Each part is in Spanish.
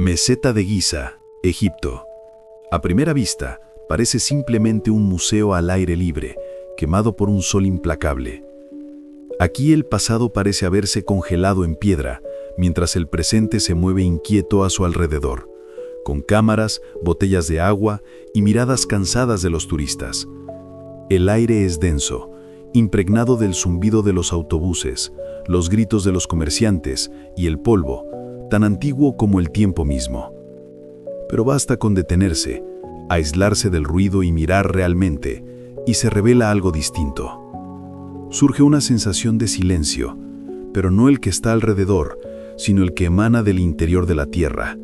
Meseta de Giza, Egipto. A primera vista, parece simplemente un museo al aire libre, quemado por un sol implacable. Aquí el pasado parece haberse congelado en piedra, mientras el presente se mueve inquieto a su alrededor, con cámaras, botellas de agua y miradas cansadas de los turistas. El aire es denso, impregnado del zumbido de los autobuses, los gritos de los comerciantes y el polvo, tan antiguo como el tiempo mismo. Pero basta con detenerse, aislarse del ruido y mirar realmente, y se revela algo distinto. Surge una sensación de silencio, pero no el que está alrededor, sino el que emana del interior de la tierra,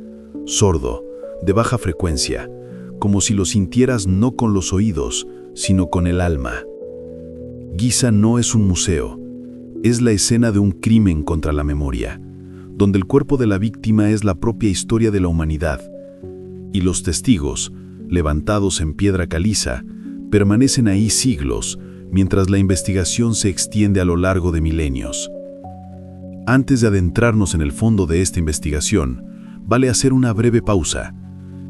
sordo, de baja frecuencia, como si lo sintieras no con los oídos, sino con el alma. Giza no es un museo, es la escena de un crimen contra la memoria, donde el cuerpo de la víctima es la propia historia de la humanidad, y los testigos, levantados en piedra caliza, permanecen ahí siglos, mientras la investigación se extiende a lo largo de milenios. Antes de adentrarnos en el fondo de esta investigación, vale hacer una breve pausa.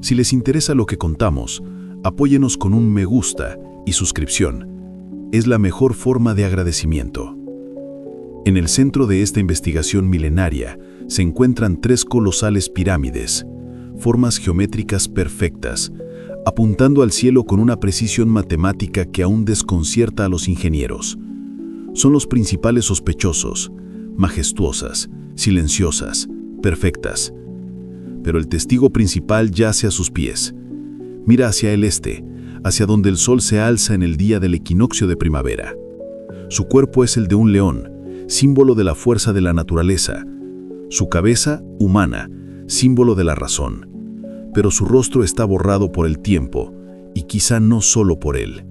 Si les interesa lo que contamos, apóyenos con un me gusta y suscripción. Es la mejor forma de agradecimiento. En el centro de esta investigación milenaria se encuentran 3 colosales pirámides, formas geométricas perfectas, apuntando al cielo con una precisión matemática que aún desconcierta a los ingenieros. Son los principales sospechosos, majestuosas, silenciosas, perfectas. Pero el testigo principal yace a sus pies. Mira hacia el este, hacia donde el sol se alza en el día del equinoccio de primavera. Su cuerpo es el de un león, símbolo de la fuerza de la naturaleza. Su cabeza, humana, símbolo de la razón. Pero su rostro está borrado por el tiempo, y quizá no solo por él.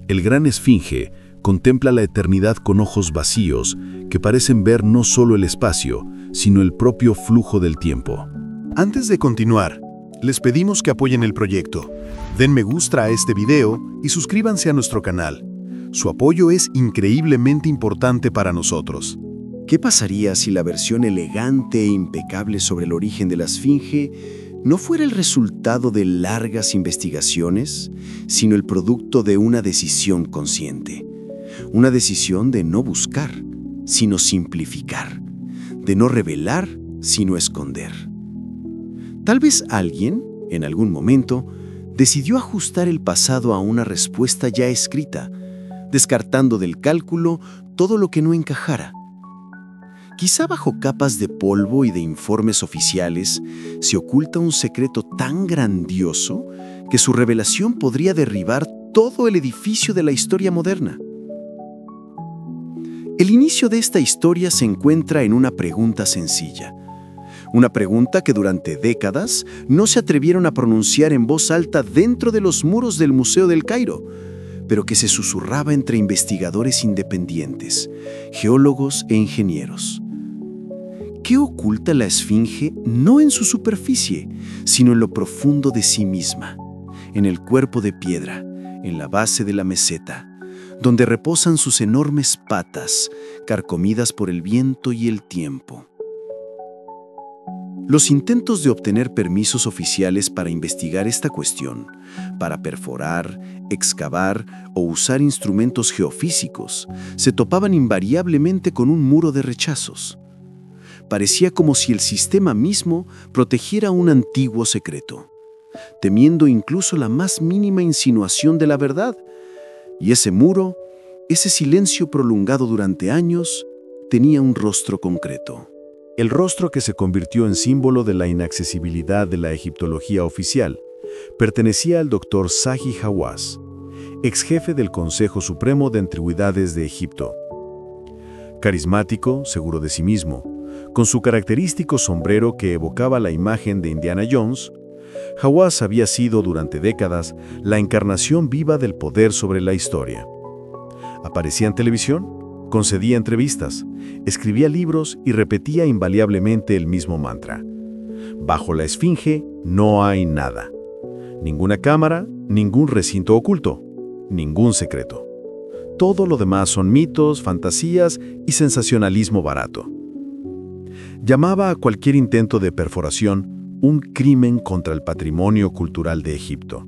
El gran esfinge contempla la eternidad con ojos vacíos que parecen ver no solo el espacio, sino el propio flujo del tiempo. Antes de continuar, les pedimos que apoyen el proyecto. Den me gusta a este video y suscríbanse a nuestro canal. Su apoyo es increíblemente importante para nosotros. ¿Qué pasaría si la versión elegante e impecable sobre el origen de la Esfinge no fuera el resultado de largas investigaciones, sino el producto de una decisión consciente? Una decisión de no buscar, sino simplificar, de no revelar, sino esconder. Tal vez alguien, en algún momento, decidió ajustar el pasado a una respuesta ya escrita, descartando del cálculo todo lo que no encajara. Quizá bajo capas de polvo y de informes oficiales se oculta un secreto tan grandioso que su revelación podría derribar todo el edificio de la historia moderna. El inicio de esta historia se encuentra en una pregunta sencilla. Una pregunta que durante décadas no se atrevieron a pronunciar en voz alta dentro de los muros del Museo del Cairo, pero que se susurraba entre investigadores independientes, geólogos e ingenieros. ¿Qué oculta la Esfinge no en su superficie, sino en lo profundo de sí misma, en el cuerpo de piedra, en la base de la meseta, donde reposan sus enormes patas, carcomidas por el viento y el tiempo? Los intentos de obtener permisos oficiales para investigar esta cuestión, para perforar, excavar o usar instrumentos geofísicos, se topaban invariablemente con un muro de rechazos. Parecía como si el sistema mismo protegiera un antiguo secreto, temiendo incluso la más mínima insinuación de la verdad. Y ese muro, ese silencio prolongado durante años, tenía un rostro concreto. El rostro que se convirtió en símbolo de la inaccesibilidad de la egiptología oficial pertenecía al Dr. Zahi Hawass, ex jefe del Consejo Supremo de Antigüedades de Egipto. Carismático, seguro de sí mismo, con su característico sombrero que evocaba la imagen de Indiana Jones, Hawass había sido durante décadas la encarnación viva del poder sobre la historia. Aparecía en televisión, concedía entrevistas, escribía libros y repetía invariablemente el mismo mantra: bajo la Esfinge no hay nada. Ninguna cámara, ningún recinto oculto, ningún secreto. Todo lo demás son mitos, fantasías y sensacionalismo barato. Llamaba a cualquier intento de perforación un crimen contra el patrimonio cultural de Egipto.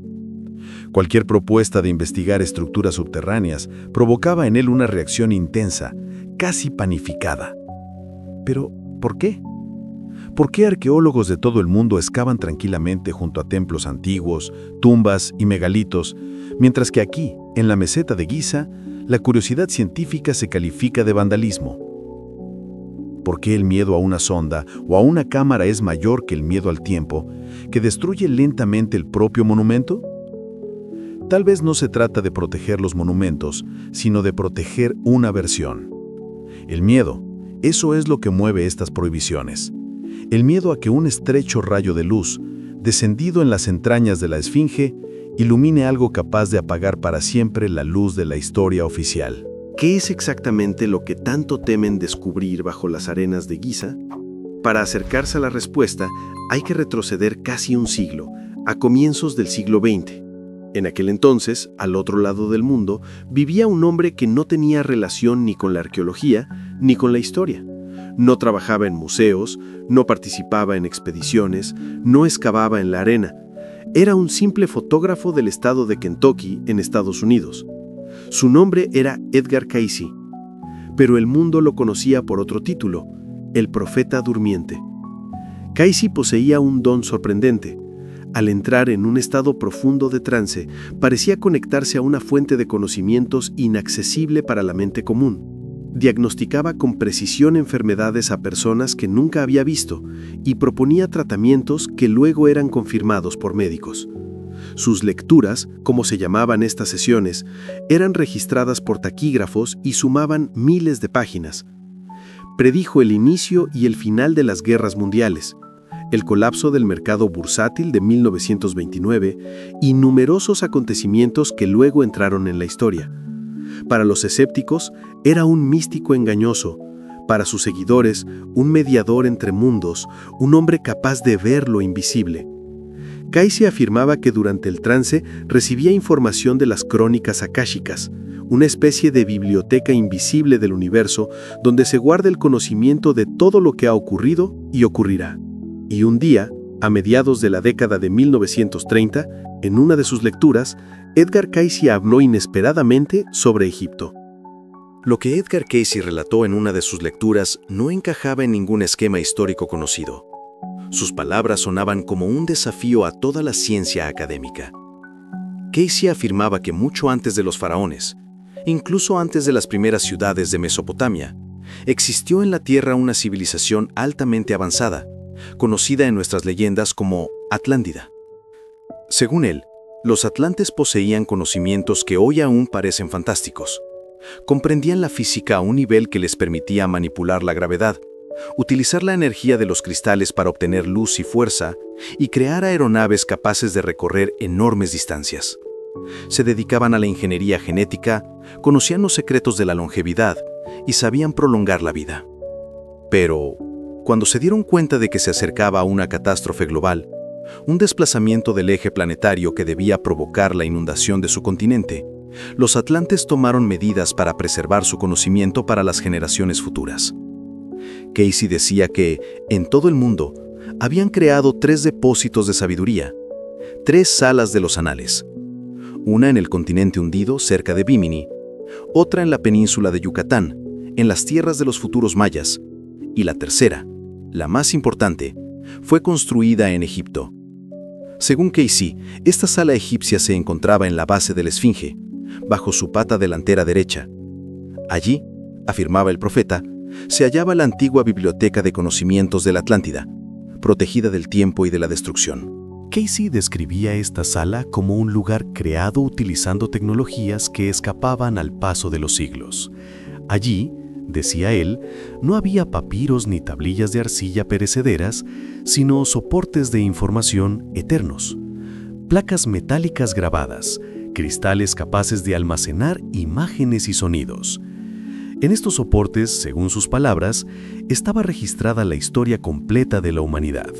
Cualquier propuesta de investigar estructuras subterráneas provocaba en él una reacción intensa, casi panificada. Pero, ¿por qué? ¿Por qué arqueólogos de todo el mundo excavan tranquilamente junto a templos antiguos, tumbas y megalitos, mientras que aquí, en la meseta de Giza, la curiosidad científica se califica de vandalismo? ¿Por qué el miedo a una sonda o a una cámara es mayor que el miedo al tiempo, que destruye lentamente el propio monumento? Tal vez no se trata de proteger los monumentos, sino de proteger una versión. El miedo, eso es lo que mueve estas prohibiciones. El miedo a que un estrecho rayo de luz, descendido en las entrañas de la Esfinge, ilumine algo capaz de apagar para siempre la luz de la historia oficial. ¿Qué es exactamente lo que tanto temen descubrir bajo las arenas de Giza? Para acercarse a la respuesta, hay que retroceder casi un siglo, a comienzos del siglo XX. En aquel entonces, al otro lado del mundo, vivía un hombre que no tenía relación ni con la arqueología ni con la historia. No trabajaba en museos, no participaba en expediciones, no excavaba en la arena. Era un simple fotógrafo del estado de Kentucky, en Estados Unidos. Su nombre era Edgar Cayce, pero el mundo lo conocía por otro título, el profeta durmiente. Cayce poseía un don sorprendente. Al entrar en un estado profundo de trance, parecía conectarse a una fuente de conocimientos inaccesible para la mente común. Diagnosticaba con precisión enfermedades a personas que nunca había visto y proponía tratamientos que luego eran confirmados por médicos. Sus lecturas, como se llamaban estas sesiones, eran registradas por taquígrafos y sumaban miles de páginas. Predijo el inicio y el final de las guerras mundiales, el colapso del mercado bursátil de 1929 y numerosos acontecimientos que luego entraron en la historia. Para los escépticos, era un místico engañoso. Para sus seguidores, un mediador entre mundos, un hombre capaz de ver lo invisible. Cayce afirmaba que durante el trance recibía información de las crónicas akáshicas, una especie de biblioteca invisible del universo donde se guarda el conocimiento de todo lo que ha ocurrido y ocurrirá. Y un día, a mediados de la década de 1930, en una de sus lecturas, Edgar Cayce habló inesperadamente sobre Egipto. Lo que Edgar Cayce relató en una de sus lecturas no encajaba en ningún esquema histórico conocido. Sus palabras sonaban como un desafío a toda la ciencia académica. Cayce afirmaba que mucho antes de los faraones, incluso antes de las primeras ciudades de Mesopotamia, existió en la Tierra una civilización altamente avanzada, conocida en nuestras leyendas como Atlántida. Según él, los atlantes poseían conocimientos que hoy aún parecen fantásticos. Comprendían la física a un nivel que les permitía manipular la gravedad, utilizar la energía de los cristales para obtener luz y fuerza, y crear aeronaves capaces de recorrer enormes distancias. Se dedicaban a la ingeniería genética, conocían los secretos de la longevidad y sabían prolongar la vida. Pero, cuando se dieron cuenta de que se acercaba a una catástrofe global, un desplazamiento del eje planetario que debía provocar la inundación de su continente, los atlantes tomaron medidas para preservar su conocimiento para las generaciones futuras. Cayce decía que, en todo el mundo, habían creado 3 depósitos de sabiduría, 3 salas de los anales, una en el continente hundido cerca de Bimini, otra en la península de Yucatán, en las tierras de los futuros mayas, y la tercera, la más importante, fue construida en Egipto. Según Cayce, esta sala egipcia se encontraba en la base de la Esfinge, bajo su pata delantera derecha. Allí, afirmaba el profeta, se hallaba la antigua biblioteca de conocimientos de la Atlántida, protegida del tiempo y de la destrucción. Cayce describía esta sala como un lugar creado utilizando tecnologías que escapaban al paso de los siglos. Allí, decía él, no había papiros ni tablillas de arcilla perecederas, sino soportes de información eternos, placas metálicas grabadas, cristales capaces de almacenar imágenes y sonidos. En estos soportes, según sus palabras, estaba registrada la historia completa de la humanidad,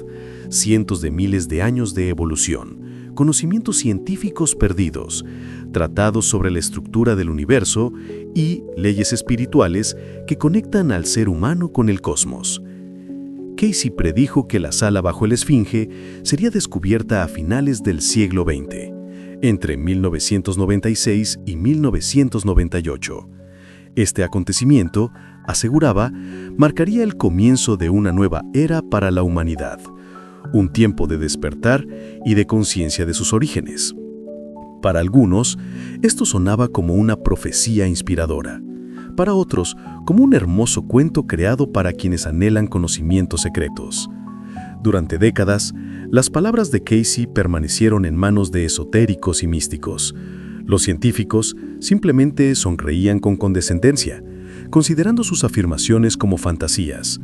cientos de miles de años de evolución, conocimientos científicos perdidos, tratados sobre la estructura del universo y leyes espirituales que conectan al ser humano con el cosmos. Casey predijo que la sala bajo el Esfinge sería descubierta a finales del siglo XX, entre 1996 y 1998. Este acontecimiento, aseguraba, marcaría el comienzo de una nueva era para la humanidad, un tiempo de despertar y de conciencia de sus orígenes. Para algunos, esto sonaba como una profecía inspiradora. Para otros, como un hermoso cuento creado para quienes anhelan conocimientos secretos. Durante décadas, las palabras de Casey permanecieron en manos de esotéricos y místicos. Los científicos simplemente sonreían con condescendencia, considerando sus afirmaciones como fantasías.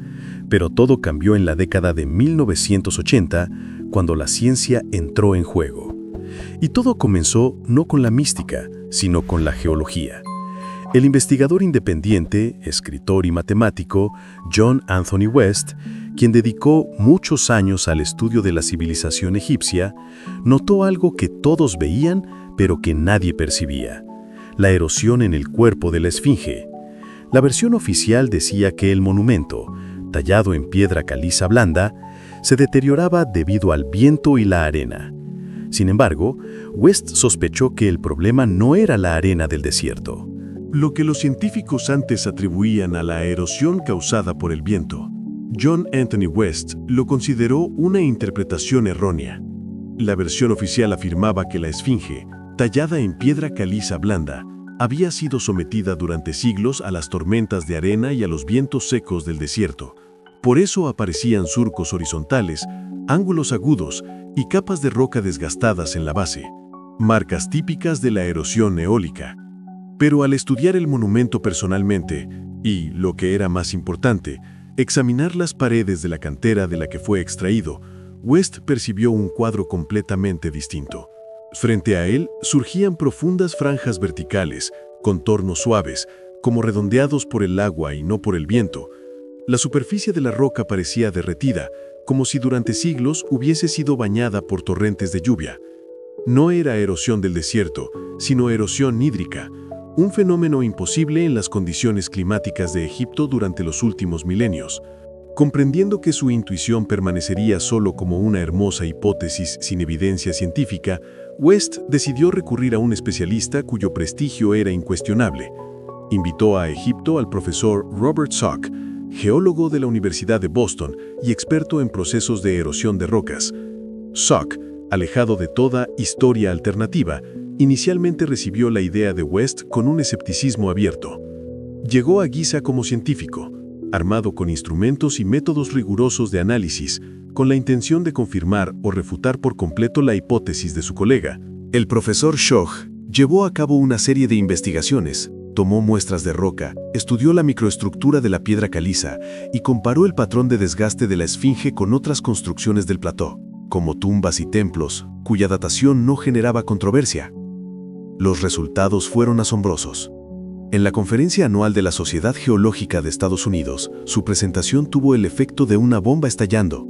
Pero todo cambió en la década de 1980, cuando la ciencia entró en juego. Y todo comenzó no con la mística, sino con la geología. El investigador independiente, escritor y matemático John Anthony West, quien dedicó muchos años al estudio de la civilización egipcia, notó algo que todos veían, pero que nadie percibía: la erosión en el cuerpo de la Esfinge. La versión oficial decía que el monumento, tallado en piedra caliza blanda, se deterioraba debido al viento y la arena. Sin embargo, West sospechó que el problema no era la arena del desierto. Lo que los científicos antes atribuían a la erosión causada por el viento, John Anthony West lo consideró una interpretación errónea. La versión oficial afirmaba que la Esfinge, tallada en piedra caliza blanda, había sido sometida durante siglos a las tormentas de arena y a los vientos secos del desierto. Por eso aparecían surcos horizontales, ángulos agudos y capas de roca desgastadas en la base, marcas típicas de la erosión eólica. Pero al estudiar el monumento personalmente, y, lo que era más importante, examinar las paredes de la cantera de la que fue extraído, West percibió un cuadro completamente distinto. Frente a él surgían profundas franjas verticales, contornos suaves, como redondeados por el agua y no por el viento. La superficie de la roca parecía derretida, como si durante siglos hubiese sido bañada por torrentes de lluvia. No era erosión del desierto, sino erosión hídrica, un fenómeno imposible en las condiciones climáticas de Egipto durante los últimos milenios. Comprendiendo que su intuición permanecería solo como una hermosa hipótesis sin evidencia científica, West decidió recurrir a un especialista cuyo prestigio era incuestionable. Invitó a Egipto al profesor Robert Salk, geólogo de la Universidad de Boston y experto en procesos de erosión de rocas. Salk, alejado de toda historia alternativa, inicialmente recibió la idea de West con un escepticismo abierto. Llegó a Giza como científico, armado con instrumentos y métodos rigurosos de análisis, con la intención de confirmar o refutar por completo la hipótesis de su colega. El profesor Schoch llevó a cabo una serie de investigaciones, tomó muestras de roca, estudió la microestructura de la piedra caliza y comparó el patrón de desgaste de la Esfinge con otras construcciones del plató, como tumbas y templos, cuya datación no generaba controversia. Los resultados fueron asombrosos. En la conferencia anual de la Sociedad Geológica de Estados Unidos, su presentación tuvo el efecto de una bomba estallando.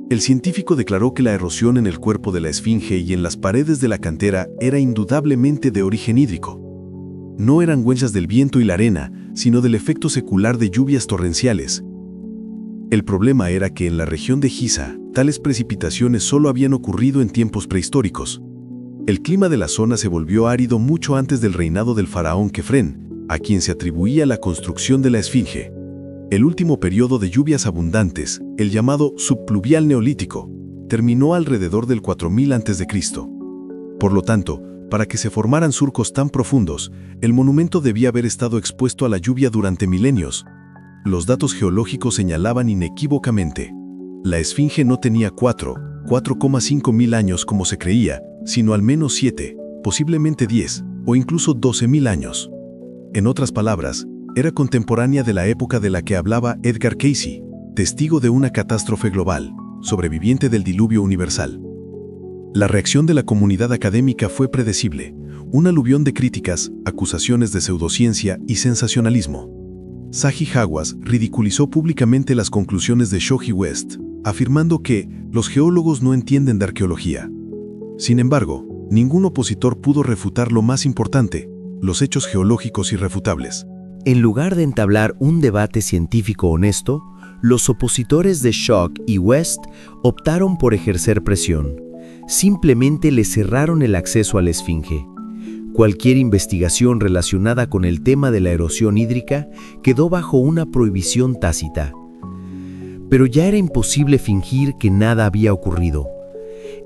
El científico declaró que la erosión en el cuerpo de la Esfinge y en las paredes de la cantera era indudablemente de origen hídrico. No eran huellas del viento y la arena, sino del efecto secular de lluvias torrenciales. El problema era que en la región de Giza, tales precipitaciones solo habían ocurrido en tiempos prehistóricos. El clima de la zona se volvió árido mucho antes del reinado del faraón Kefren, a quien se atribuía la construcción de la Esfinge. El último periodo de lluvias abundantes, el llamado subpluvial neolítico, terminó alrededor del 4000 a.C. Por lo tanto, para que se formaran surcos tan profundos, el monumento debía haber estado expuesto a la lluvia durante milenios. Los datos geológicos señalaban inequívocamente: la Esfinge no tenía 4,5 mil años como se creía, sino al menos 7, posiblemente 10, o incluso 12.000 años. En otras palabras, era contemporánea de la época de la que hablaba Edgar Cayce, testigo de una catástrofe global, sobreviviente del diluvio universal. La reacción de la comunidad académica fue predecible: un aluvión de críticas, acusaciones de pseudociencia y sensacionalismo. Zahi Hawass ridiculizó públicamente las conclusiones de Schoch y West, afirmando que los geólogos no entienden de arqueología. Sin embargo, ningún opositor pudo refutar lo más importante: los hechos geológicos irrefutables. En lugar de entablar un debate científico honesto, los opositores de Schock y West optaron por ejercer presión. Simplemente le cerraron el acceso a la Esfinge. Cualquier investigación relacionada con el tema de la erosión hídrica quedó bajo una prohibición tácita. Pero ya era imposible fingir que nada había ocurrido.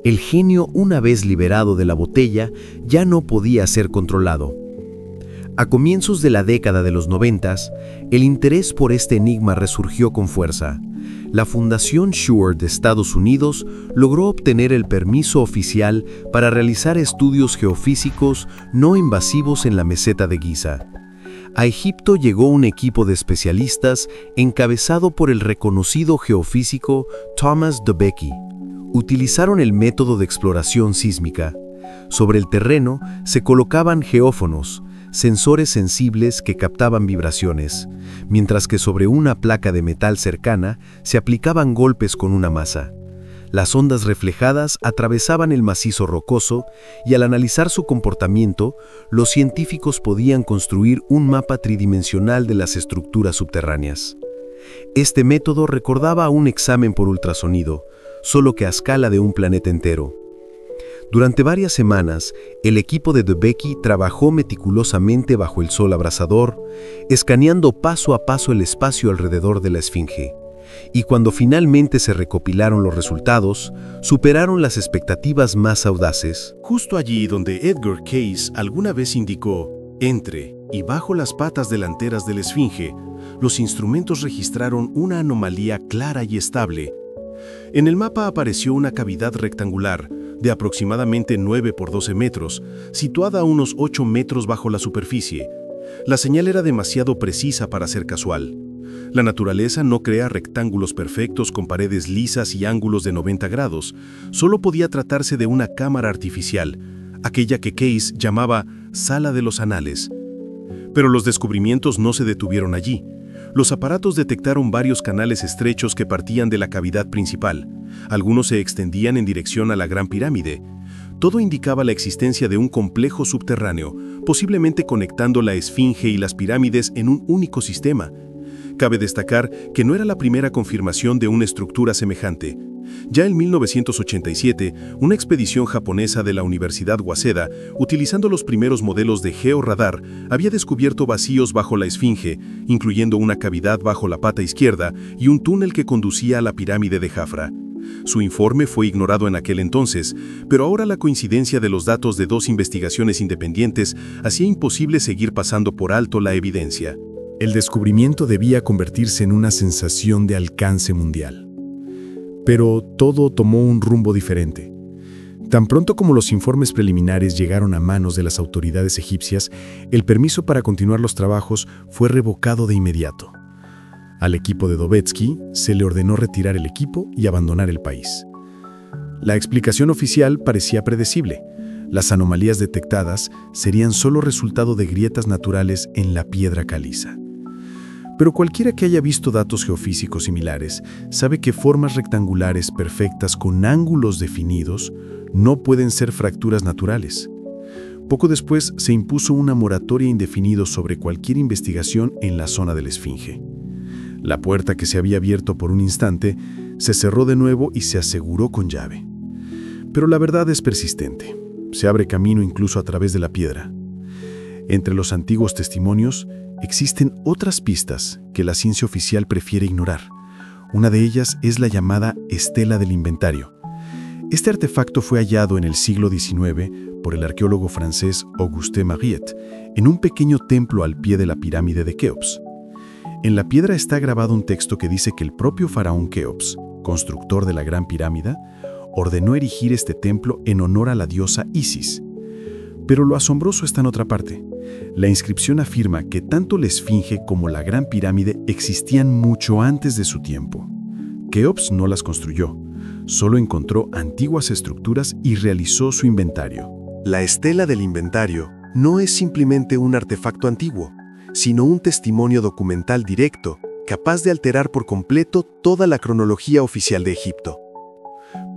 El genio, una vez liberado de la botella, ya no podía ser controlado. A comienzos de la década de los 90, el interés por este enigma resurgió con fuerza. La Fundación Shure de Estados Unidos logró obtener el permiso oficial para realizar estudios geofísicos no invasivos en la meseta de Giza. A Egipto llegó un equipo de especialistas encabezado por el reconocido geofísico Thomas Debicki. Utilizaron el método de exploración sísmica. Sobre el terreno se colocaban geófonos, sensores sensibles que captaban vibraciones, mientras que sobre una placa de metal cercana se aplicaban golpes con una masa. Las ondas reflejadas atravesaban el macizo rocoso y al analizar su comportamiento, los científicos podían construir un mapa tridimensional de las estructuras subterráneas. Este método recordaba a un examen por ultrasonido, solo que a escala de un planeta entero. Durante varias semanas, el equipo de Debicki trabajó meticulosamente bajo el sol abrasador, escaneando paso a paso el espacio alrededor de la Esfinge. Y cuando finalmente se recopilaron los resultados, superaron las expectativas más audaces. Justo allí donde Edgar Cayce alguna vez indicó, entre y bajo las patas delanteras de la Esfinge, los instrumentos registraron una anomalía clara y estable. En el mapa apareció una cavidad rectangular de aproximadamente 9 por 12 metros, situada a unos 8 metros bajo la superficie. La señal era demasiado precisa para ser casual. La naturaleza no crea rectángulos perfectos con paredes lisas y ángulos de 90 grados. Solo podía tratarse de una cámara artificial, aquella que Cayce llamaba Sala de los Anales. Pero los descubrimientos no se detuvieron allí. Los aparatos detectaron varios canales estrechos que partían de la cavidad principal. Algunos se extendían en dirección a la Gran Pirámide. Todo indicaba la existencia de un complejo subterráneo, posiblemente conectando la Esfinge y las pirámides en un único sistema. Cabe destacar que no era la primera confirmación de una estructura semejante. Ya en 1987, una expedición japonesa de la Universidad Waseda, utilizando los primeros modelos de georradar, había descubierto vacíos bajo la Esfinge, incluyendo una cavidad bajo la pata izquierda y un túnel que conducía a la pirámide de Jafra. Su informe fue ignorado en aquel entonces, pero ahora la coincidencia de los datos de dos investigaciones independientes hacía imposible seguir pasando por alto la evidencia. El descubrimiento debía convertirse en una sensación de alcance mundial. Pero todo tomó un rumbo diferente. Tan pronto como los informes preliminares llegaron a manos de las autoridades egipcias, el permiso para continuar los trabajos fue revocado de inmediato. Al equipo de Debicki se le ordenó retirar el equipo y abandonar el país. La explicación oficial parecía predecible. Las anomalías detectadas serían solo resultado de grietas naturales en la piedra caliza. Pero cualquiera que haya visto datos geofísicos similares sabe que formas rectangulares perfectas con ángulos definidos no pueden ser fracturas naturales. Poco después se impuso una moratoria indefinida sobre cualquier investigación en la zona de la Esfinge. La puerta que se había abierto por un instante se cerró de nuevo y se aseguró con llave. Pero la verdad es persistente. Se abre camino incluso a través de la piedra. Entre los antiguos testimonios existen otras pistas que la ciencia oficial prefiere ignorar. Una de ellas es la llamada Estela del Inventario. Este artefacto fue hallado en el siglo XIX por el arqueólogo francés Auguste Mariette en un pequeño templo al pie de la pirámide de Keops. En la piedra está grabado un texto que dice que el propio faraón Keops, constructor de la Gran Pirámide, ordenó erigir este templo en honor a la diosa Isis. Pero lo asombroso está en otra parte. La inscripción afirma que tanto la Esfinge como la Gran Pirámide existían mucho antes de su tiempo. Keops no las construyó, solo encontró antiguas estructuras y realizó su inventario. La Estela del Inventario no es simplemente un artefacto antiguo, sino un testimonio documental directo, capaz de alterar por completo toda la cronología oficial de Egipto.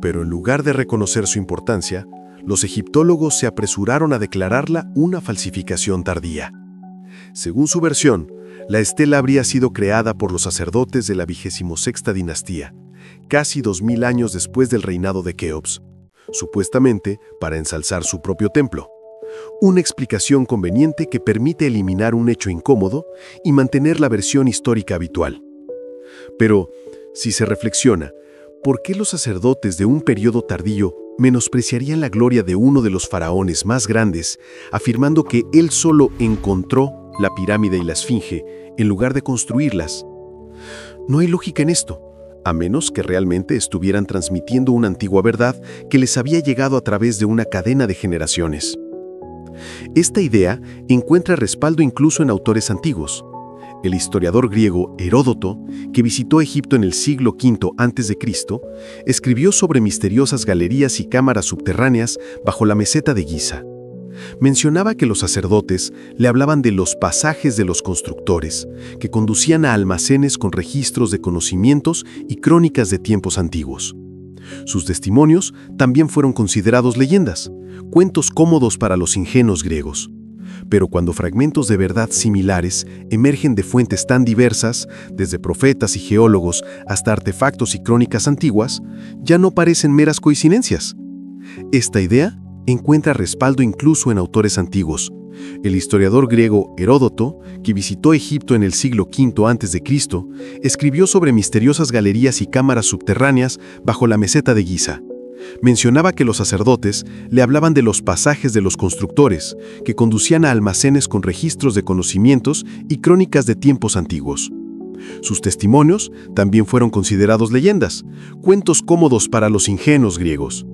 Pero en lugar de reconocer su importancia, los egiptólogos se apresuraron a declararla una falsificación tardía. Según su versión, La estela habría sido creada por los sacerdotes de la 26ª dinastía, casi 2000 años después del reinado de Keops, supuestamente para ensalzar su propio templo. Una explicación conveniente que permite eliminar un hecho incómodo y mantener la versión histórica habitual. Pero, si se reflexiona, ¿por qué los sacerdotes de un periodo tardío menospreciarían la gloria de uno de los faraones más grandes, afirmando que él solo encontró la pirámide y la esfinge en lugar de construirlas? No hay lógica en esto, a menos que realmente estuvieran transmitiendo una antigua verdad que les había llegado a través de una cadena de generaciones. Esta idea encuentra respaldo incluso en autores antiguos. El historiador griego Heródoto, que visitó Egipto en el siglo V a.C., escribió sobre misteriosas galerías y cámaras subterráneas bajo la meseta de Giza. Mencionaba que los sacerdotes le hablaban de los pasajes de los constructores, que conducían a almacenes con registros de conocimientos y crónicas de tiempos antiguos. Sus testimonios también fueron considerados leyendas, cuentos cómodos para los ingenuos griegos. Pero cuando fragmentos de verdad similares emergen de fuentes tan diversas, desde profetas y geólogos hasta artefactos y crónicas antiguas, ya no parecen meras coincidencias. Esta idea encuentra respaldo incluso en autores antiguos. El historiador griego Heródoto, que visitó Egipto en el siglo V a.C., escribió sobre misteriosas galerías y cámaras subterráneas bajo la meseta de Giza. Mencionaba que los sacerdotes le hablaban de los pasajes de los constructores, que conducían a almacenes con registros de conocimientos y crónicas de tiempos antiguos. Sus testimonios también fueron considerados leyendas, cuentos cómodos para los ingenuos griegos.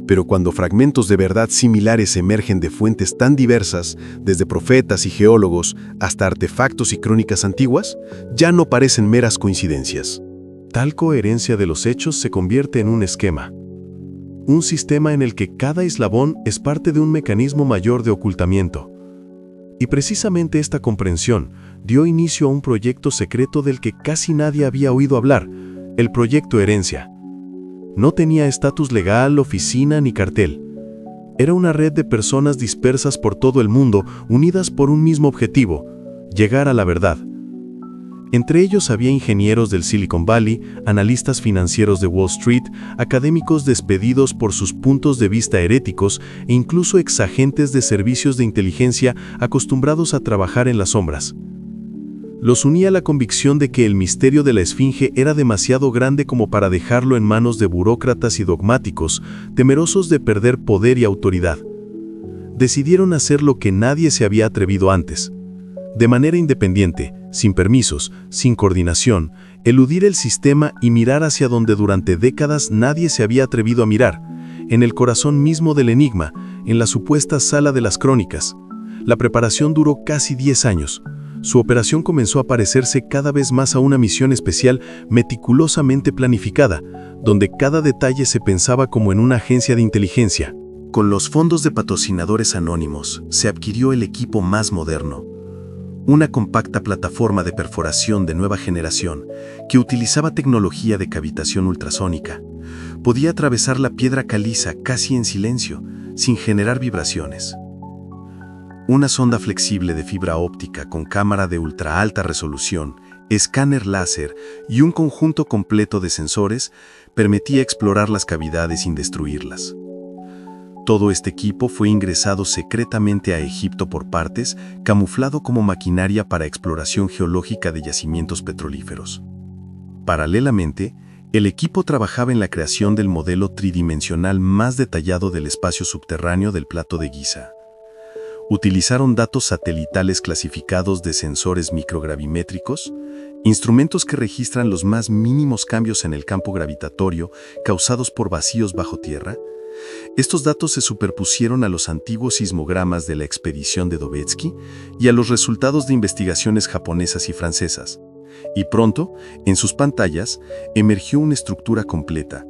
Pero cuando fragmentos de verdad similares emergen de fuentes tan diversas, desde profetas y geólogos hasta artefactos y crónicas antiguas, ya no parecen meras coincidencias. Tal coherencia de los hechos se convierte en un esquema. Un sistema en el que cada eslabón es parte de un mecanismo mayor de ocultamiento. Y precisamente esta comprensión dio inicio a un proyecto secreto del que casi nadie había oído hablar, el Proyecto Herencia. No tenía estatus legal, oficina ni cartel. Era una red de personas dispersas por todo el mundo, unidas por un mismo objetivo: llegar a la verdad. Entre ellos había ingenieros del Silicon Valley, analistas financieros de Wall Street, académicos despedidos por sus puntos de vista heréticos e incluso exagentes de servicios de inteligencia acostumbrados a trabajar en las sombras. Los unía la convicción de que el misterio de la Esfinge era demasiado grande como para dejarlo en manos de burócratas y dogmáticos, temerosos de perder poder y autoridad. Decidieron hacer lo que nadie se había atrevido antes. De manera independiente, sin permisos, sin coordinación, eludir el sistema y mirar hacia donde durante décadas nadie se había atrevido a mirar, en el corazón mismo del enigma, en la supuesta sala de las crónicas. La preparación duró casi 10 años. Su operación comenzó a parecerse cada vez más a una misión especial meticulosamente planificada, donde cada detalle se pensaba como en una agencia de inteligencia. Con los fondos de patrocinadores anónimos, se adquirió el equipo más moderno. Una compacta plataforma de perforación de nueva generación que utilizaba tecnología de cavitación ultrasónica. Podía atravesar la piedra caliza casi en silencio, sin generar vibraciones. Una sonda flexible de fibra óptica con cámara de ultra alta resolución, escáner láser y un conjunto completo de sensores permitía explorar las cavidades sin destruirlas. Todo este equipo fue ingresado secretamente a Egipto por partes, camuflado como maquinaria para exploración geológica de yacimientos petrolíferos. Paralelamente, el equipo trabajaba en la creación del modelo tridimensional más detallado del espacio subterráneo del Plato de Giza. Utilizaron datos satelitales clasificados de sensores microgravimétricos, instrumentos que registran los más mínimos cambios en el campo gravitatorio causados por vacíos bajo tierra. Estos datos se superpusieron a los antiguos sismogramas de la expedición de Dobezhky y a los resultados de investigaciones japonesas y francesas. Y pronto, en sus pantallas, emergió una estructura completa,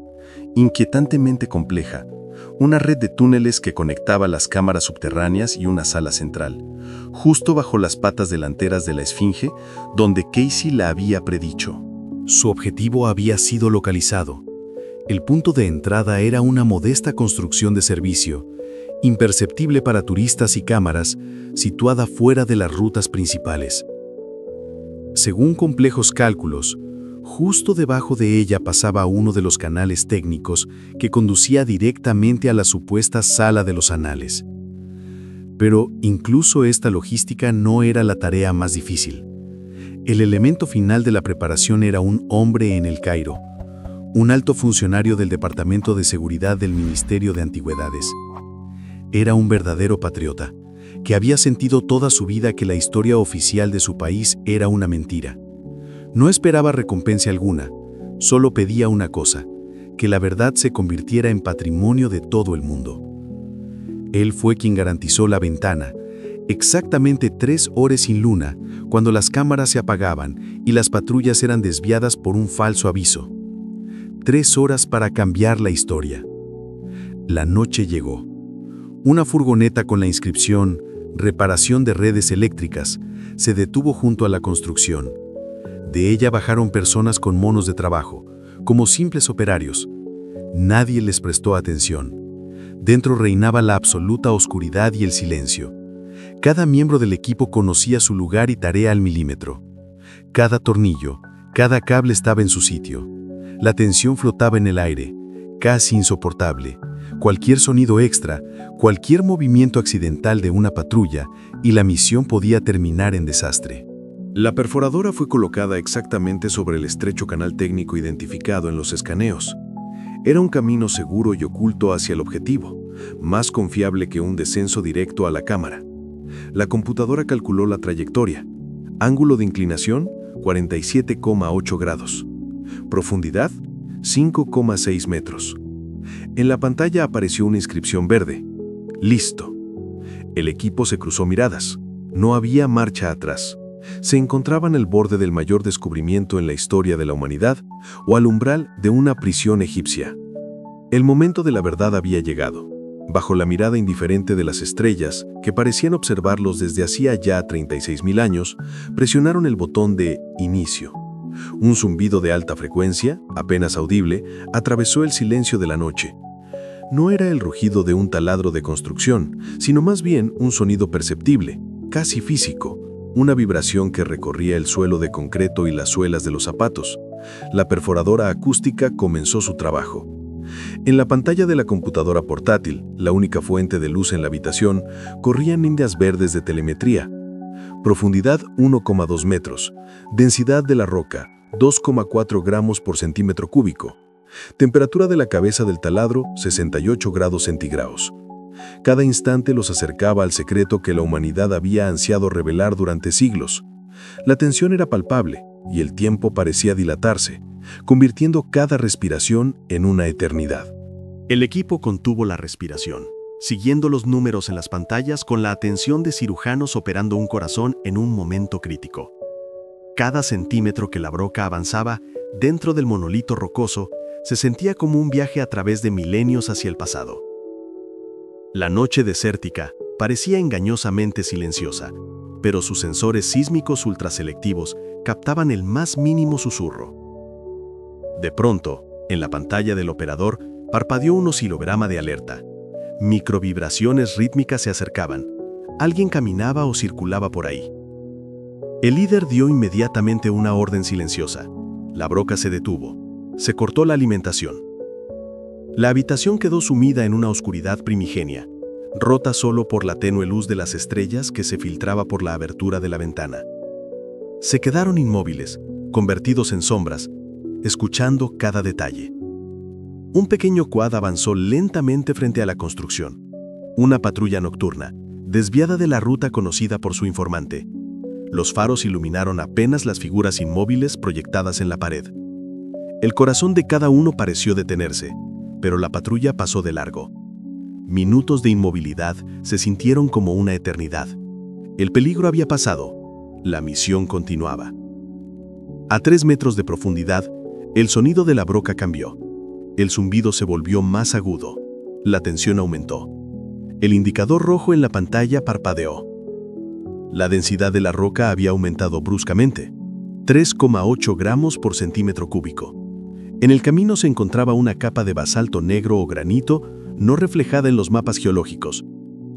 inquietantemente compleja, una red de túneles que conectaba las cámaras subterráneas y una sala central, justo bajo las patas delanteras de la Esfinge, donde Casey la había predicho. Su objetivo había sido localizado. El punto de entrada era una modesta construcción de servicio, imperceptible para turistas y cámaras, situada fuera de las rutas principales. Según complejos cálculos, justo debajo de ella pasaba uno de los canales técnicos que conducía directamente a la supuesta sala de los anales. Pero incluso esta logística no era la tarea más difícil. El elemento final de la preparación era un hombre en el Cairo, un alto funcionario del Departamento de Seguridad del Ministerio de Antigüedades. Era un verdadero patriota, que había sentido toda su vida que la historia oficial de su país era una mentira. No esperaba recompensa alguna, solo pedía una cosa, que la verdad se convirtiera en patrimonio de todo el mundo. Él fue quien garantizó la ventana, exactamente 3 horas sin luna, cuando las cámaras se apagaban y las patrullas eran desviadas por un falso aviso. 3 horas para cambiar la historia. La noche llegó. Una furgoneta con la inscripción «Reparación de redes eléctricas» se detuvo junto a la construcción. De ella bajaron personas con monos de trabajo, como simples operarios. Nadie les prestó atención. Dentro reinaba la absoluta oscuridad y el silencio. Cada miembro del equipo conocía su lugar y tarea al milímetro. Cada tornillo, cada cable estaba en su sitio. La tensión flotaba en el aire, casi insoportable. Cualquier sonido extra, cualquier movimiento accidental de una patrulla, y la misión podía terminar en desastre. La perforadora fue colocada exactamente sobre el estrecho canal técnico identificado en los escaneos. Era un camino seguro y oculto hacia el objetivo, más confiable que un descenso directo a la cámara. La computadora calculó la trayectoria. Ángulo de inclinación, 47,8 grados. Profundidad, 5,6 metros. En la pantalla apareció una inscripción verde. Listo. El equipo se cruzó miradas. No había marcha atrás. Se encontraban al borde del mayor descubrimiento en la historia de la humanidad o al umbral de una prisión egipcia. El momento de la verdad había llegado. Bajo la mirada indiferente de las estrellas, que parecían observarlos desde hacía ya 36.000 años, presionaron el botón de inicio. Un zumbido de alta frecuencia, apenas audible, atravesó el silencio de la noche. No era el rugido de un taladro de construcción, sino más bien un sonido perceptible, casi físico, una vibración que recorría el suelo de concreto y las suelas de los zapatos. La perforadora acústica comenzó su trabajo. En la pantalla de la computadora portátil, la única fuente de luz en la habitación, corrían líneas verdes de telemetría. Profundidad 1,2 metros. Densidad de la roca 2,4 gramos por centímetro cúbico. Temperatura de la cabeza del taladro 68 grados centígrados. Cada instante los acercaba al secreto que la humanidad había ansiado revelar durante siglos. La tensión era palpable y el tiempo parecía dilatarse, convirtiendo cada respiración en una eternidad. El equipo contuvo la respiración, siguiendo los números en las pantallas con la atención de cirujanos operando un corazón en un momento crítico. Cada centímetro que la broca avanzaba dentro del monolito rocoso se sentía como un viaje a través de milenios hacia el pasado. La noche desértica parecía engañosamente silenciosa, pero sus sensores sísmicos ultraselectivos captaban el más mínimo susurro. De pronto, en la pantalla del operador, parpadeó un oscilograma de alerta. Microvibraciones rítmicas se acercaban. Alguien caminaba o circulaba por ahí. El líder dio inmediatamente una orden silenciosa. La broca se detuvo. Se cortó la alimentación. La habitación quedó sumida en una oscuridad primigenia, rota solo por la tenue luz de las estrellas que se filtraba por la abertura de la ventana. Se quedaron inmóviles, convertidos en sombras, escuchando cada detalle. Un pequeño quad avanzó lentamente frente a la construcción. Una patrulla nocturna, desviada de la ruta conocida por su informante. Los faros iluminaron apenas las figuras inmóviles proyectadas en la pared. El corazón de cada uno pareció detenerse, pero la patrulla pasó de largo. Minutos de inmovilidad se sintieron como una eternidad. El peligro había pasado. La misión continuaba. A 3 metros de profundidad, el sonido de la broca cambió. El zumbido se volvió más agudo. La tensión aumentó. El indicador rojo en la pantalla parpadeó. La densidad de la roca había aumentado bruscamente, 3,8 gramos por centímetro cúbico. En el camino se encontraba una capa de basalto negro o granito no reflejada en los mapas geológicos.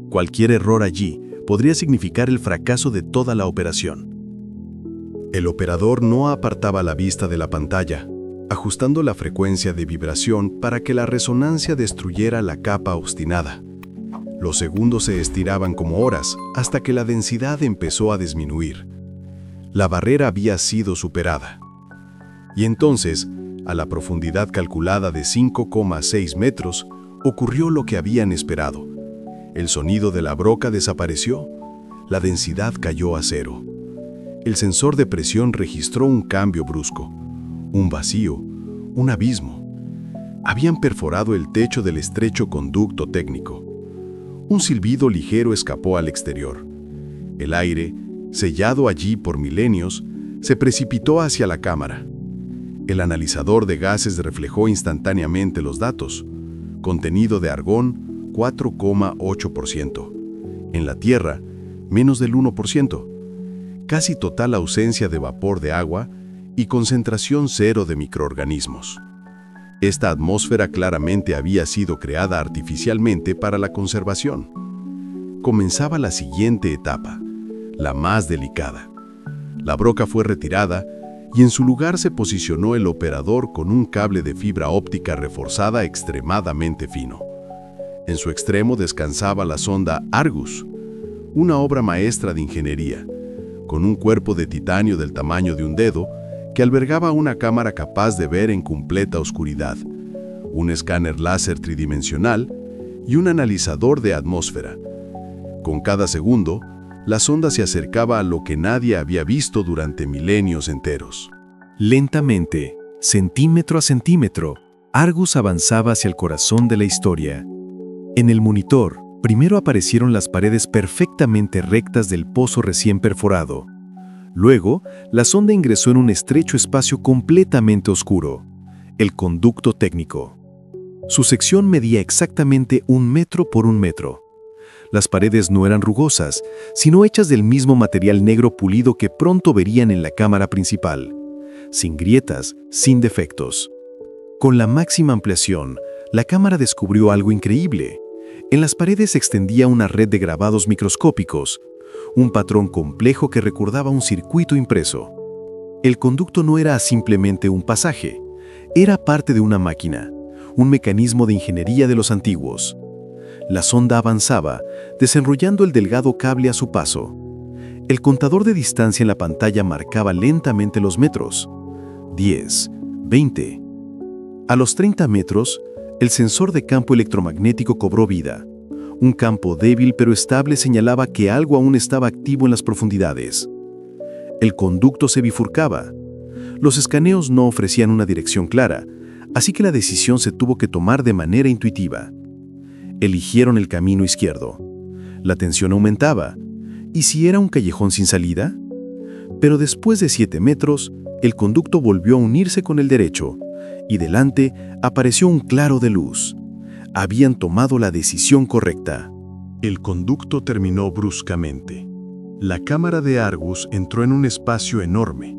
Cualquier error allí podría significar el fracaso de toda la operación. El operador no apartaba la vista de la pantalla, ajustando la frecuencia de vibración para que la resonancia destruyera la capa obstinada. Los segundos se estiraban como horas hasta que la densidad empezó a disminuir. La barrera había sido superada. Y entonces, a la profundidad calculada de 5,6 metros, ocurrió lo que habían esperado. El sonido de la broca desapareció, la densidad cayó a cero. El sensor de presión registró un cambio brusco, un vacío, un abismo. Habían perforado el techo del estrecho conducto técnico. Un silbido ligero escapó al exterior. El aire, sellado allí por milenios, se precipitó hacia la cámara. El analizador de gases reflejó instantáneamente los datos. Contenido de argón, 4,8%. En la Tierra, menos del 1%. Casi total ausencia de vapor de agua y concentración cero de microorganismos. Esta atmósfera claramente había sido creada artificialmente para la conservación. Comenzaba la siguiente etapa, la más delicada. La broca fue retirada y en su lugar se posicionó el operador con un cable de fibra óptica reforzada extremadamente fino. En su extremo descansaba la sonda Argus, una obra maestra de ingeniería, con un cuerpo de titanio del tamaño de un dedo que albergaba una cámara capaz de ver en completa oscuridad, un escáner láser tridimensional y un analizador de atmósfera. Con cada segundo, la sonda se acercaba a lo que nadie había visto durante milenios enteros. Lentamente, centímetro a centímetro, Argus avanzaba hacia el corazón de la historia. En el monitor, primero aparecieron las paredes perfectamente rectas del pozo recién perforado. Luego, la sonda ingresó en un estrecho espacio completamente oscuro, el conducto técnico. Su sección medía exactamente 1 metro por 1 metro. Las paredes no eran rugosas, sino hechas del mismo material negro pulido que pronto verían en la cámara principal. Sin grietas, sin defectos. Con la máxima ampliación, la cámara descubrió algo increíble. En las paredes se extendía una red de grabados microscópicos, un patrón complejo que recordaba un circuito impreso. El conducto no era simplemente un pasaje, era parte de una máquina, un mecanismo de ingeniería de los antiguos. La sonda avanzaba, desenrollando el delgado cable a su paso. El contador de distancia en la pantalla marcaba lentamente los metros. 10, 20. A los 30 metros, el sensor de campo electromagnético cobró vida. Un campo débil pero estable señalaba que algo aún estaba activo en las profundidades. El conducto se bifurcaba. Los escaneos no ofrecían una dirección clara, así que la decisión se tuvo que tomar de manera intuitiva. Eligieron el camino izquierdo. La tensión aumentaba. ¿Y si era un callejón sin salida? Pero después de 7 metros, el conducto volvió a unirse con el derecho, y delante apareció un claro de luz. Habían tomado la decisión correcta. El conducto terminó bruscamente. La cámara de Argus entró en un espacio enorme.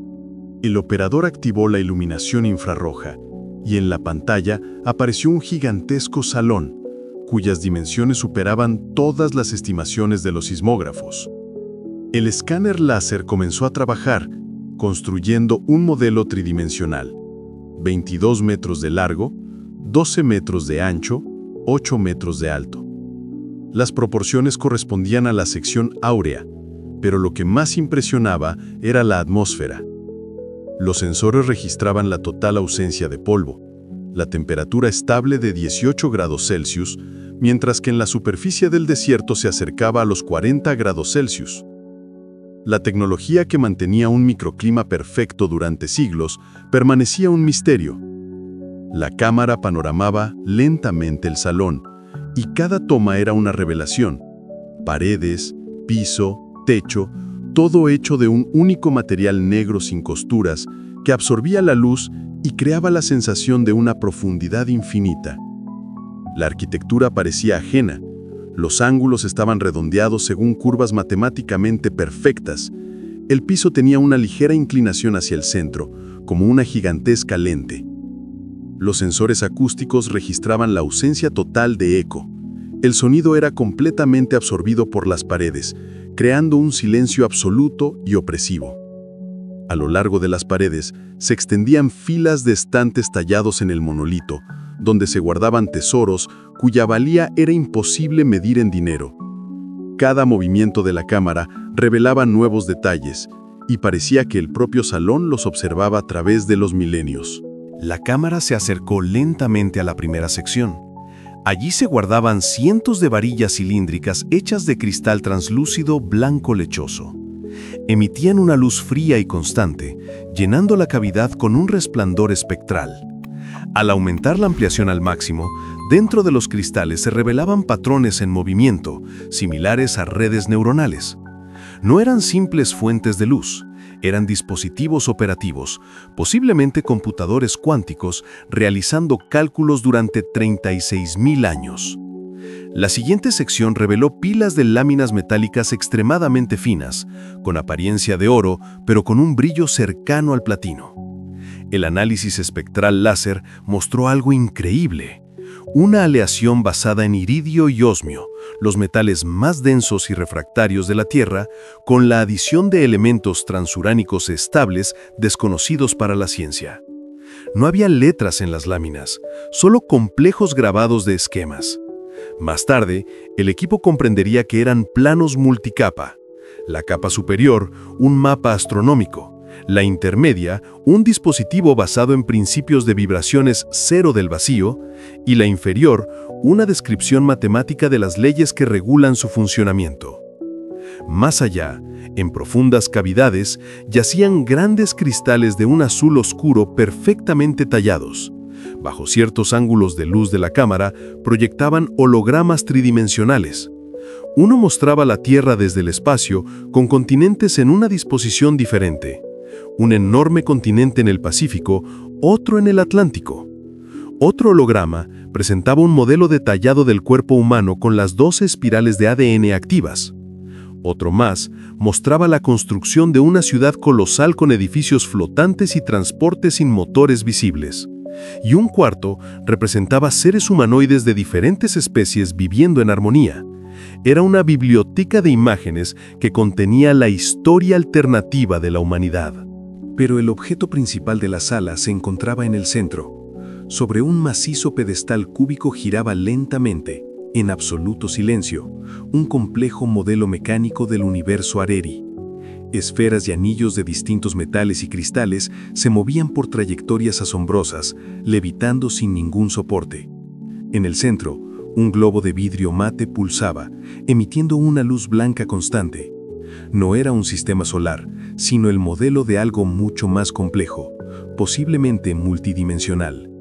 El operador activó la iluminación infrarroja, y en la pantalla apareció un gigantesco salón, cuyas dimensiones superaban todas las estimaciones de los sismógrafos. El escáner láser comenzó a trabajar, construyendo un modelo tridimensional, 22 metros de largo, 12 metros de ancho, 8 metros de alto. Las proporciones correspondían a la sección áurea, pero lo que más impresionaba era la atmósfera. Los sensores registraban la total ausencia de polvo, la temperatura estable de 18 grados Celsius, mientras que en la superficie del desierto se acercaba a los 40 grados Celsius. La tecnología que mantenía un microclima perfecto durante siglos permanecía un misterio. La cámara panoramaba lentamente el salón, y cada toma era una revelación. Paredes, piso, techo, todo hecho de un único material negro sin costuras que absorbía la luz y creaba la sensación de una profundidad infinita. La arquitectura parecía ajena. Los ángulos estaban redondeados según curvas matemáticamente perfectas. El piso tenía una ligera inclinación hacia el centro, como una gigantesca lente. Los sensores acústicos registraban la ausencia total de eco. El sonido era completamente absorbido por las paredes, creando un silencio absoluto y opresivo. A lo largo de las paredes se extendían filas de estantes tallados en el monolito, donde se guardaban tesoros cuya valía era imposible medir en dinero. Cada movimiento de la cámara revelaba nuevos detalles, y parecía que el propio salón los observaba a través de los milenios. La cámara se acercó lentamente a la primera sección. Allí se guardaban cientos de varillas cilíndricas hechas de cristal translúcido blanco lechoso. Emitían una luz fría y constante, llenando la cavidad con un resplandor espectral. Al aumentar la ampliación al máximo, dentro de los cristales se revelaban patrones en movimiento, similares a redes neuronales. No eran simples fuentes de luz, eran dispositivos operativos, posiblemente computadores cuánticos, realizando cálculos durante 36.000 años. La siguiente sección reveló pilas de láminas metálicas extremadamente finas, con apariencia de oro, pero con un brillo cercano al platino. El análisis espectral láser mostró algo increíble. Una aleación basada en iridio y osmio, los metales más densos y refractarios de la Tierra, con la adición de elementos transuránicos estables desconocidos para la ciencia. No había letras en las láminas, solo complejos grabados de esquemas. Más tarde, el equipo comprendería que eran planos multicapa. La capa superior, un mapa astronómico. La intermedia, un dispositivo basado en principios de vibraciones cero del vacío, y la inferior, una descripción matemática de las leyes que regulan su funcionamiento. Más allá, en profundas cavidades, yacían grandes cristales de un azul oscuro perfectamente tallados. Bajo ciertos ángulos de luz de la cámara, proyectaban hologramas tridimensionales. Uno mostraba la Tierra desde el espacio, con continentes en una disposición diferente. Un enorme continente en el Pacífico, otro en el Atlántico. Otro holograma presentaba un modelo detallado del cuerpo humano con las 12 espirales de ADN activas. Otro más mostraba la construcción de una ciudad colosal con edificios flotantes y transportes sin motores visibles. Y un cuarto representaba seres humanoides de diferentes especies viviendo en armonía. Era una biblioteca de imágenes que contenía la historia alternativa de la humanidad. Pero el objeto principal de la sala se encontraba en el centro. Sobre un macizo pedestal cúbico giraba lentamente, en absoluto silencio, un complejo modelo mecánico del universo Areri. Esferas y anillos de distintos metales y cristales se movían por trayectorias asombrosas, levitando sin ningún soporte. En el centro, un globo de vidrio mate pulsaba, emitiendo una luz blanca constante. No era un sistema solar, sino el modelo de algo mucho más complejo, posiblemente multidimensional.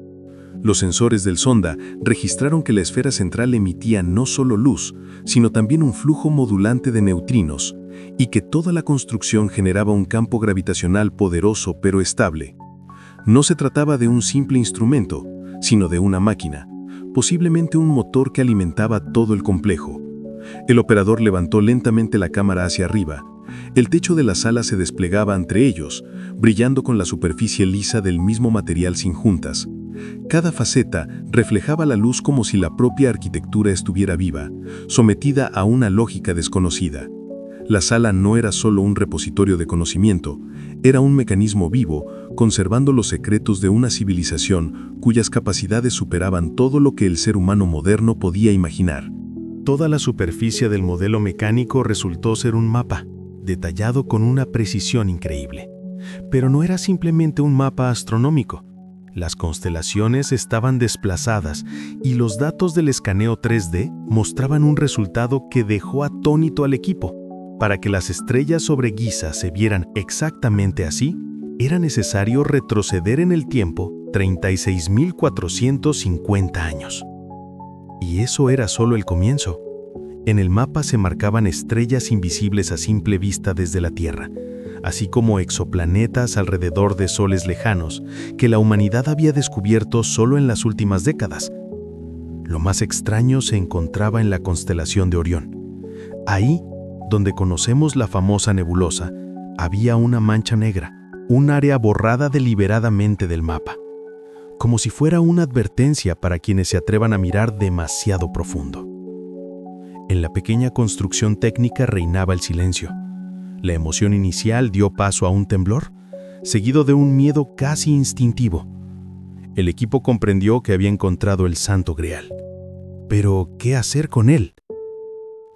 Los sensores del sonda registraron que la esfera central emitía no solo luz, sino también un flujo modulante de neutrinos, y que toda la construcción generaba un campo gravitacional poderoso pero estable. No se trataba de un simple instrumento, sino de una máquina, posiblemente un motor que alimentaba todo el complejo. El operador levantó lentamente la cámara hacia arriba. El techo de la sala se desplegaba entre ellos, brillando con la superficie lisa del mismo material sin juntas. Cada faceta reflejaba la luz como si la propia arquitectura estuviera viva, sometida a una lógica desconocida. La sala no era solo un repositorio de conocimiento, era un mecanismo vivo, conservando los secretos de una civilización cuyas capacidades superaban todo lo que el ser humano moderno podía imaginar. Toda la superficie del modelo mecánico resultó ser un mapa, detallado con una precisión increíble. Pero no era simplemente un mapa astronómico. Las constelaciones estaban desplazadas y los datos del escaneo 3D mostraban un resultado que dejó atónito al equipo. Para que las estrellas sobre Giza se vieran exactamente así, era necesario retroceder en el tiempo 36.450 años. Y eso era solo el comienzo. En el mapa se marcaban estrellas invisibles a simple vista desde la Tierra, así como exoplanetas alrededor de soles lejanos que la humanidad había descubierto solo en las últimas décadas. Lo más extraño se encontraba en la constelación de Orión. Ahí, donde conocemos la famosa nebulosa, había una mancha negra, un área borrada deliberadamente del mapa, como si fuera una advertencia para quienes se atrevan a mirar demasiado profundo. En la pequeña construcción técnica reinaba el silencio. La emoción inicial dio paso a un temblor, seguido de un miedo casi instintivo. El equipo comprendió que había encontrado el Santo Grial. Pero, ¿qué hacer con él?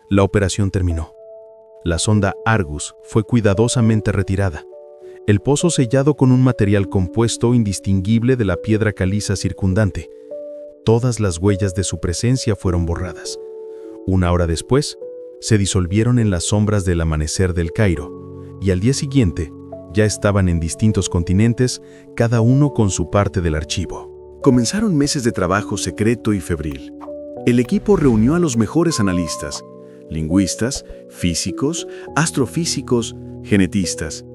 La operación terminó. La sonda Argus fue cuidadosamente retirada. El pozo sellado con un material compuesto indistinguible de la piedra caliza circundante. Todas las huellas de su presencia fueron borradas. Una hora después, se disolvieron en las sombras del amanecer del Cairo, y al día siguiente ya estaban en distintos continentes, cada uno con su parte del archivo. Comenzaron meses de trabajo secreto y febril. El equipo reunió a los mejores analistas, lingüistas, físicos, astrofísicos, genetistas.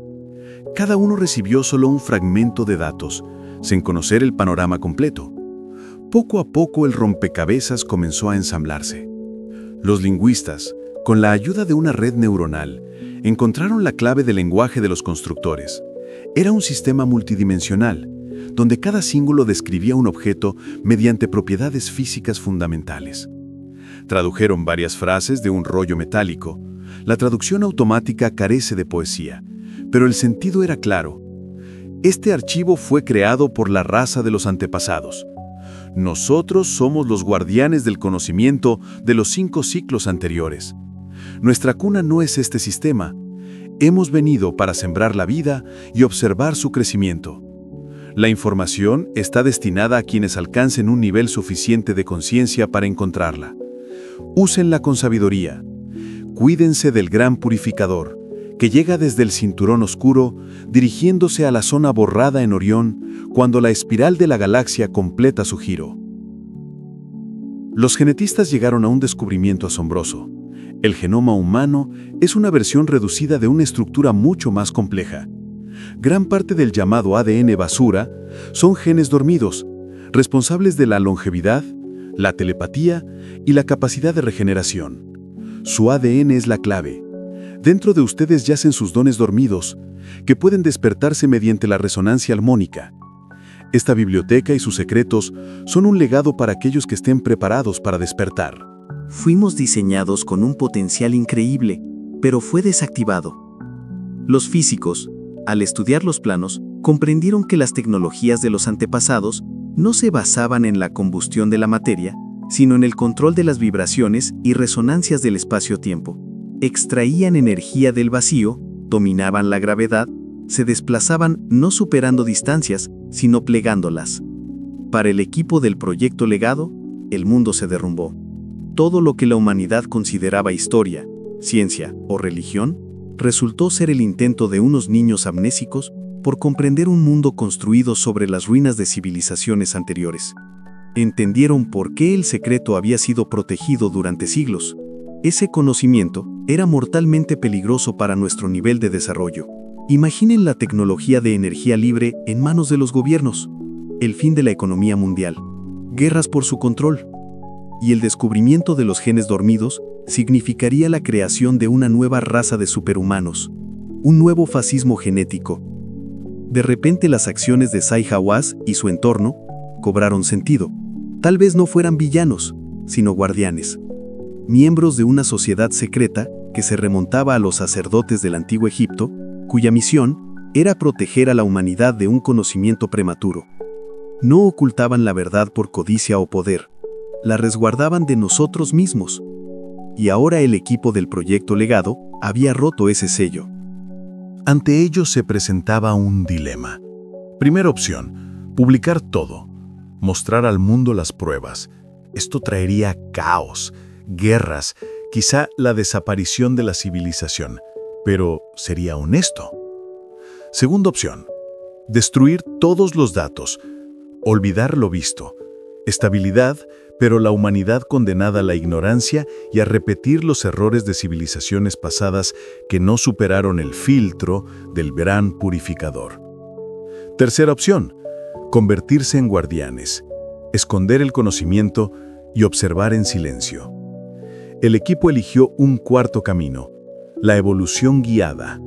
Cada uno recibió solo un fragmento de datos, sin conocer el panorama completo. Poco a poco el rompecabezas comenzó a ensamblarse. Los lingüistas, con la ayuda de una red neuronal, encontraron la clave del lenguaje de los constructores. Era un sistema multidimensional, donde cada símbolo describía un objeto mediante propiedades físicas fundamentales. Tradujeron varias frases de un rollo metálico. La traducción automática carece de poesía, pero el sentido era claro. Este archivo fue creado por la raza de los antepasados. Nosotros somos los guardianes del conocimiento de los 5 ciclos anteriores. Nuestra cuna no es este sistema. Hemos venido para sembrar la vida y observar su crecimiento. La información está destinada a quienes alcancen un nivel suficiente de conciencia para encontrarla. Úsenla con sabiduría. Cuídense del gran purificador, que llega desde el cinturón oscuro, dirigiéndose a la zona borrada en Orión, cuando la espiral de la galaxia completa su giro. Los genetistas llegaron a un descubrimiento asombroso. El genoma humano es una versión reducida de una estructura mucho más compleja. Gran parte del llamado ADN basura son genes dormidos, responsables de la longevidad, la telepatía y la capacidad de regeneración. Su ADN es la clave. Dentro de ustedes yacen sus dones dormidos, que pueden despertarse mediante la resonancia armónica. Esta biblioteca y sus secretos son un legado para aquellos que estén preparados para despertar. Fuimos diseñados con un potencial increíble, pero fue desactivado. Los físicos, al estudiar los planos, comprendieron que las tecnologías de los antepasados no se basaban en la combustión de la materia, sino en el control de las vibraciones y resonancias del espacio-tiempo. Extraían energía del vacío, dominaban la gravedad, se desplazaban no superando distancias, sino plegándolas. Para el equipo del proyecto Legado, el mundo se derrumbó. Todo lo que la humanidad consideraba historia, ciencia o religión, resultó ser el intento de unos niños amnésicos por comprender un mundo construido sobre las ruinas de civilizaciones anteriores. Entendieron por qué el secreto había sido protegido durante siglos. Ese conocimiento era mortalmente peligroso para nuestro nivel de desarrollo. Imaginen la tecnología de energía libre en manos de los gobiernos, el fin de la economía mundial, guerras por su control. Y el descubrimiento de los genes dormidos significaría la creación de una nueva raza de superhumanos, un nuevo fascismo genético. De repente las acciones de Zai Hawass y su entorno cobraron sentido. Tal vez no fueran villanos, sino guardianes. Miembros de una sociedad secreta que se remontaba a los sacerdotes del antiguo Egipto, cuya misión era proteger a la humanidad de un conocimiento prematuro. No ocultaban la verdad por codicia o poder, la resguardaban de nosotros mismos. Y ahora el equipo del proyecto Legado había roto ese sello. Ante ellos se presentaba un dilema. Primera opción, publicar todo, mostrar al mundo las pruebas. Esto traería caos, guerras, quizá la desaparición de la civilización, pero sería honesto. Segunda opción, destruir todos los datos, olvidar lo visto. Estabilidad, pero la humanidad condenada a la ignorancia y a repetir los errores de civilizaciones pasadas que no superaron el filtro del gran purificador. Tercera opción, convertirse en guardianes, esconder el conocimiento y observar en silencio. El equipo eligió un cuarto camino, la evolución guiada.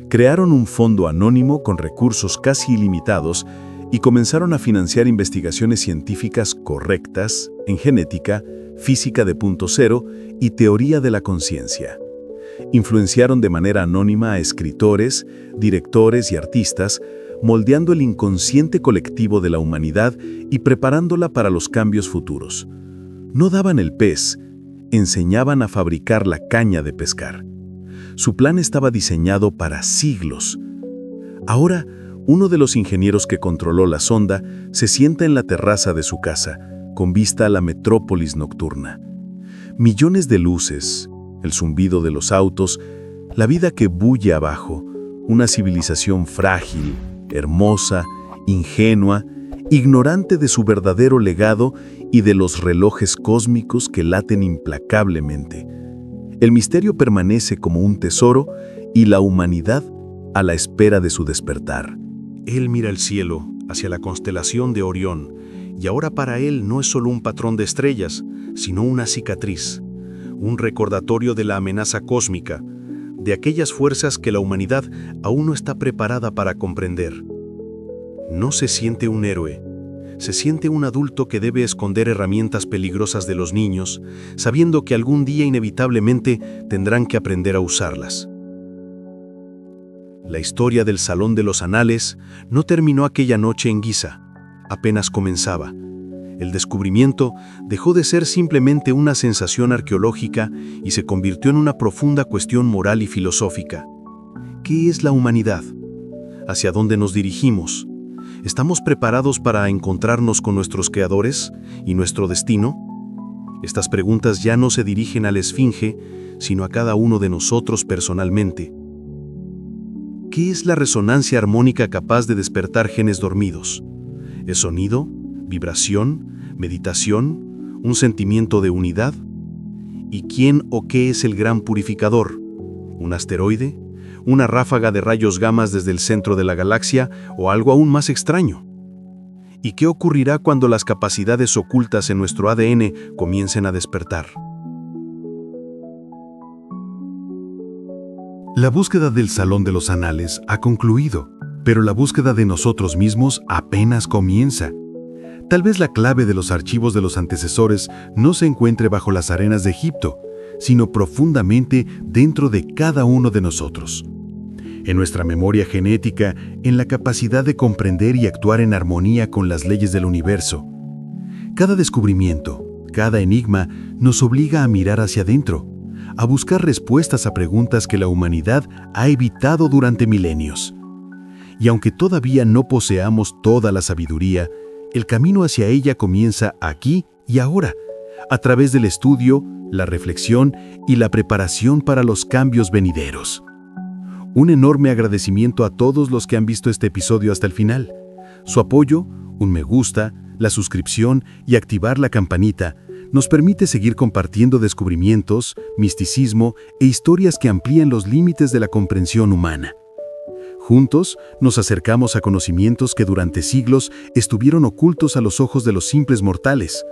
Crearon un fondo anónimo con recursos casi ilimitados y comenzaron a financiar investigaciones científicas correctas en genética, física de punto cero y teoría de la conciencia. Influenciaron de manera anónima a escritores, directores y artistas, moldeando el inconsciente colectivo de la humanidad y preparándola para los cambios futuros. No daban el pez, enseñaban a fabricar la caña de pescar. Su plan estaba diseñado para siglos. Ahora, uno de los ingenieros que controló la sonda se sienta en la terraza de su casa, con vista a la metrópolis nocturna. Millones de luces, el zumbido de los autos, la vida que bulle abajo, una civilización frágil, hermosa, ingenua, ignorante de su verdadero legado y de los relojes cósmicos que laten implacablemente. El misterio permanece como un tesoro y la humanidad a la espera de su despertar. Él mira el cielo, hacia la constelación de Orión, y ahora para él no es solo un patrón de estrellas, sino una cicatriz, un recordatorio de la amenaza cósmica, de aquellas fuerzas que la humanidad aún no está preparada para comprender. No se siente un héroe, se siente un adulto que debe esconder herramientas peligrosas de los niños, sabiendo que algún día inevitablemente tendrán que aprender a usarlas. La historia del Salón de los Anales no terminó aquella noche en Giza, apenas comenzaba. El descubrimiento dejó de ser simplemente una sensación arqueológica y se convirtió en una profunda cuestión moral y filosófica. ¿Qué es la humanidad? ¿Hacia dónde nos dirigimos? ¿Estamos preparados para encontrarnos con nuestros creadores y nuestro destino? Estas preguntas ya no se dirigen a la Esfinge, sino a cada uno de nosotros personalmente. ¿Qué es la resonancia armónica capaz de despertar genes dormidos? ¿Es sonido? ¿Vibración? ¿Meditación? ¿Un sentimiento de unidad? ¿Y quién o qué es el gran purificador? ¿Un asteroide? ¿Una ráfaga de rayos gamas desde el centro de la galaxia o algo aún más extraño? ¿Y qué ocurrirá cuando las capacidades ocultas en nuestro ADN comiencen a despertar? La búsqueda del Salón de los Anales ha concluido, pero la búsqueda de nosotros mismos apenas comienza. Tal vez la clave de los archivos de los antecesores no se encuentre bajo las arenas de Egipto, sino profundamente dentro de cada uno de nosotros. En nuestra memoria genética, en la capacidad de comprender y actuar en armonía con las leyes del universo. Cada descubrimiento, cada enigma, nos obliga a mirar hacia adentro, a buscar respuestas a preguntas que la humanidad ha evitado durante milenios. Y aunque todavía no poseamos toda la sabiduría, el camino hacia ella comienza aquí y ahora, a través del estudio, la reflexión y la preparación para los cambios venideros. Un enorme agradecimiento a todos los que han visto este episodio hasta el final. Su apoyo, un me gusta, la suscripción y activar la campanita nos permite seguir compartiendo descubrimientos, misticismo e historias que amplían los límites de la comprensión humana. Juntos nos acercamos a conocimientos que durante siglos estuvieron ocultos a los ojos de los simples mortales.